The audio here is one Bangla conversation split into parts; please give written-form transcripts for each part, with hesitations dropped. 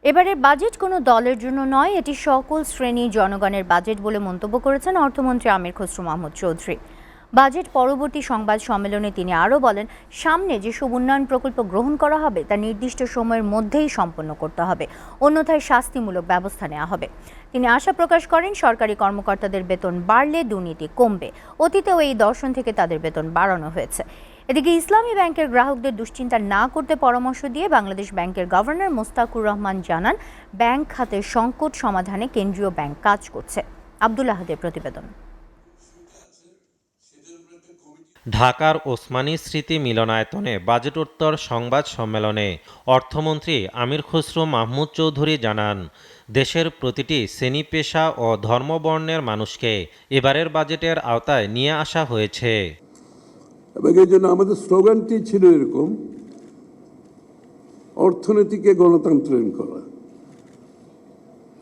এবারের বাজেট কোনো দলের জন্য নয়, এটি সকল শ্রেণী জনগণের বাজেট বলে মন্তব্য করেছেন অর্থমন্ত্রী আমির খসরু মাহমুদ চৌধুরী। বাজেট পরবর্তী সংবাদ সম্মেলনে তিনি আরও বলেন, সামনে যেসব উন্নয়ন প্রকল্প গ্রহণ করা হবে তা নির্দিষ্ট সময়ের মধ্যেই সম্পন্ন করতে হবে, অন্যথায় শাস্তিমূলক ব্যবস্থা নেওয়া হবে। তিনি আশা প্রকাশ করেন, সরকারি কর্মকর্তাদের বেতন বাড়লে দুর্নীতি কমবে। অতীতেও এই দর্শন থেকে তাদের বেতন বাড়ানো হয়েছে। এদিকে ইসলামী ব্যাংকের গ্রাহকদের দুশ্চিন্তা না করতে পরামর্শ দিয়ে বাংলাদেশ ব্যাংকের গভর্নর মোস্তাকুর রহমান জানান, ব্যাংক খাতের সংকট সমাধানে কেন্দ্রীয় ব্যাংক কাজ করছে। আব্দুল আহাদের প্রতিবেদন। ঢাকার ওসমানী স্মৃতি মিলনায়তনে বাজেটোত্তর সংবাদ সম্মেলনে অর্থমন্ত্রী আমির খসরু মাহমুদ চৌধুরী জানান, দেশের প্রতিটি শ্রেণী পেশা ও ধর্মবর্ণের মানুষকে এবারের বাজেটের আওতায় নিয়ে আসা হয়েছে। এবং এই জন্য আমাদের স্লোগানটি ছিল এরকম, অর্থনীতিকে গণতন্ত্রায়ন করা।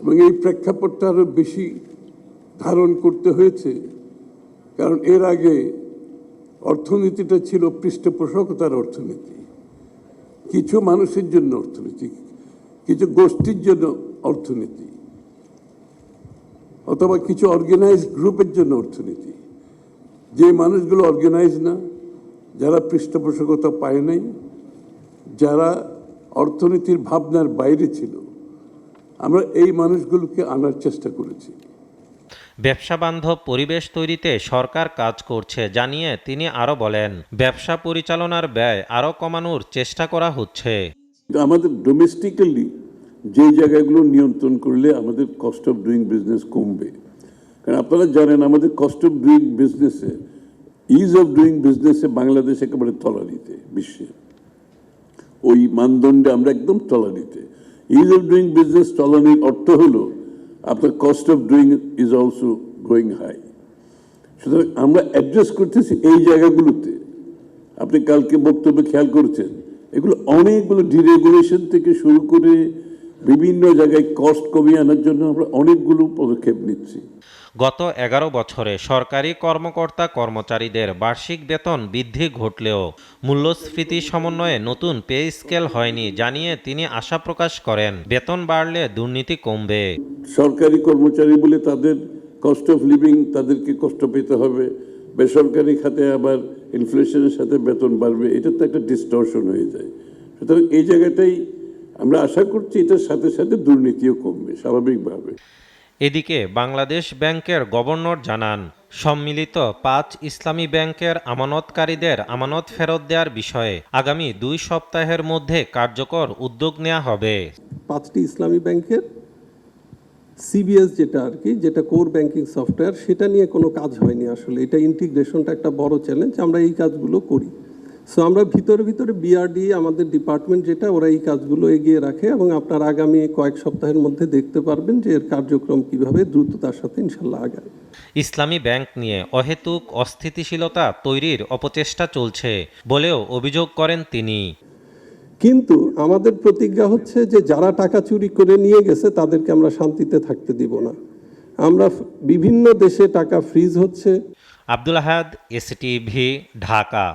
এবং এই প্রেক্ষাপটটা আরো বেশি ধারণ করতে হয়েছে, কারণ এর আগে অর্থনীতিটা ছিল পৃষ্ঠপোষকতার অর্থনীতি, কিছু মানুষের জন্য অর্থনীতি, কিছু গোষ্ঠীর জন্য অর্থনীতি, অথবা কিছু অর্গানাইজড গ্রুপের জন্য অর্থনীতি। যে মানুষগুলো অর্গানাইজ না, যারা পৃষ্ঠপোষকতা পায় নাই, যারা অর্থনীতির ভাবনার বাইরে ছিল, আমরা এই মানুষগুলোকে আনার চেষ্টা করেছি। ব্যবসা বান্ধব পরিবেশ তৈরিতে সরকার কাজ করছে জানিয়ে তিনি আরও বলেন, ব্যবসা পরিচালনার ব্যয় আরও কমানোর চেষ্টা করা হচ্ছে। আমাদের ডোমেস্টিক্যালি যে জায়গাগুলো নিয়ন্ত্রণ করলে আমাদের কস্ট অফ ডুইং বিজনেস কমবে। কারণ আপনারা জানেন, আমাদের কস্ট অফ ডুইং বিজনেসে, ইজ অফ ডুইং বিজনেসে বাংলাদেশ একেবারে তলানিতে বিশ্বে। ওই মানদণ্ডে আমরা একদম তলানিতে। ইজ অফ ডুইং বিজনেস তলানির অর্থ হলো আপনার cost of doing is also going high. সুতরাং আমরা অ্যাড্রেস করতেছি এই জায়গাগুলোতে। আপনি কালকে বক্তব্যে খেয়াল করেছেন, এগুলো অনেকগুলো ডিরেগুলেশন থেকে শুরু করে বিভিন্ন জায়গায় কস্ট কমিয়ে আনার জন্য আমরা অনেকগুলো পদক্ষেপ নিচ্ছি। গত 11 বছরে সরকারি কর্মকর্তা কর্মচারীদের বার্ষিক বেতন বৃদ্ধি ঘটলেও মূল্যস্ফীতি সমন্বয়ে নতুন পে স্কেল হয়নি জানিয়ে তিনি আশা প্রকাশ করেন, বেতন বাড়লে দুর্নীতি কমবে। সরকারি কর্মচারী বলে তাদের কস্ট অফ লিভিং, তাদেরকে কষ্ট পেতে হবে, বেসরকারি খাতে আবার ইনফ্লেশনের সাথে বেতন বাড়বে, এটা তো একটা ডিস্টর্শন হয়ে যায়। সুতরাং এই জায়গাটাই আমরা আশা করছি, এটার সাথে সাথে দুর্নীতিও কমবে স্বাভাবিকভাবে। এদিকে বাংলাদেশ ব্যাংকের গভর্নর জানান, সম্মিলিত 5 ইসলামী ব্যাংকের আমানতকারীদের আমানত ফেরত দেওয়ার বিষয়ে আগামী 2 সপ্তাহের মধ্যে কার্যকর উদ্যোগ নেওয়া হবে। 5টি ইসলামী ব্যাংকের সিবিএস যেটা কোর ব্যাংকিং সফটওয়্যার, সেটা নিয়ে কোনো কাজ হয়নি। আসলে এটা ইন্টিগ্রেশনটা একটা বড় চ্যালেঞ্জ, আমরা এই কাজগুলো করি। সো আমরা ভিতরে বিআরডি আমাদের ডিপার্টমেন্ট যেটা, ওরা এই কাজগুলো এগিয়ে রাখে এবং আপনার আগামী কয়েক সপ্তাহের মধ্যে দেখতে পারবেন যে এর কার্যক্রম কিভাবে দ্রুততার সাথে ইনশাল্লাহ আগায়। ইসলামী ব্যাংক নিয়ে অহেতুক অস্থিতিশীলতা তৈরির অপচেষ্টা চলছে বলেও অভিযোগ করেন তিনি। কিন্তু আমাদের প্রতিজ্ঞা হচ্ছে যে যারা টাকা চুরি করে নিয়ে গেছে তাদেরকে আমরা শান্তিতে থাকতে দিব না। আমরা বিভিন্ন দেশে টাকা ফ্রিজ হচ্ছে। আব্দুল আহাদ, এসটিভি, ঢাকা।